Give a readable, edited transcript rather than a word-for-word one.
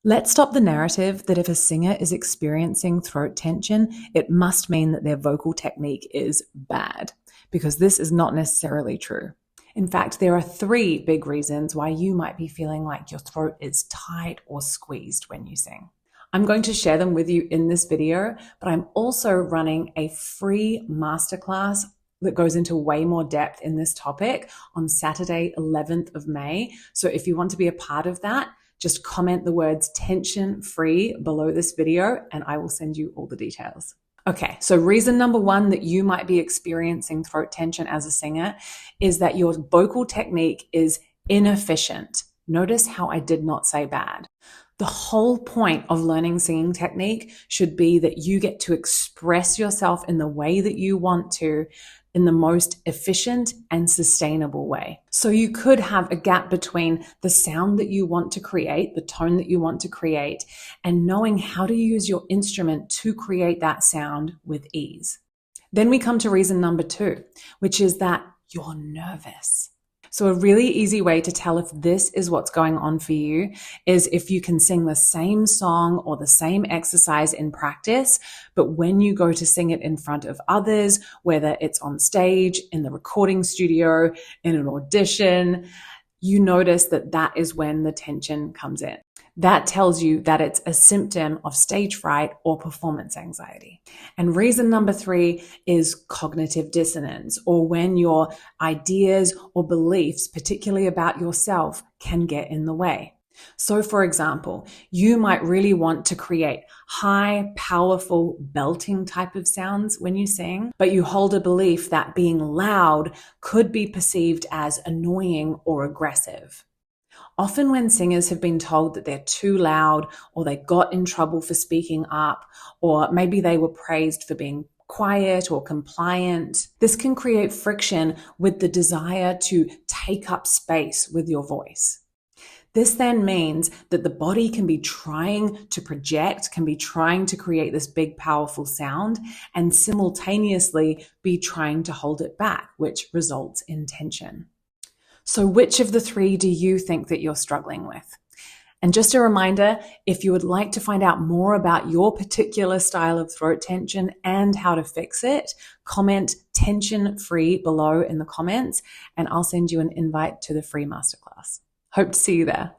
Let's stop the narrative that if a singer is experiencing throat tension, it must mean that their vocal technique is bad, because this is not necessarily true. In fact, there are 3 big reasons why you might be feeling like your throat is tight or squeezed when you sing. I'm going to share them with you in this video, but I'm also running a free masterclass that goes into way more depth in this topic on Saturday, 11th of May. So if you want to be a part of that, just comment the words tension free below this video and I will send you all the details. Okay, so reason number 1 that you might be experiencing throat tension as a singer is that your vocal technique is inefficient. Notice how I did not say bad. The whole point of learning singing technique should be that you get to express yourself in the way that you want to, in the most efficient and sustainable way. So you could have a gap between the sound that you want to create, the tone that you want to create, and knowing how to use your instrument to create that sound with ease. Then we come to reason number 2, which is that you're nervous. So a really easy way to tell if this is what's going on for you is if you can sing the same song or the same exercise in practice, but when you go to sing it in front of others, whether it's on stage, in the recording studio, in an audition, you notice that that is when the tension comes in. That tells you that it's a symptom of stage fright or performance anxiety. And reason number 3 is cognitive dissonance, or when your ideas or beliefs, particularly about yourself, can get in the way. So for example, you might really want to create high, powerful, belting type of sounds when you sing, but you hold a belief that being loud could be perceived as annoying or aggressive. Often when singers have been told that they're too loud, or they got in trouble for speaking up, or maybe they were praised for being quiet or compliant, this can create friction with the desire to take up space with your voice. This then means that the body can be trying to project, can be trying to create this big, powerful sound, and simultaneously be trying to hold it back, which results in tension. So which of the 3 do you think that you're struggling with? And just a reminder, if you would like to find out more about your particular style of throat tension and how to fix it, comment tension free below in the comments, and I'll send you an invite to the free masterclass. Hope to see you there.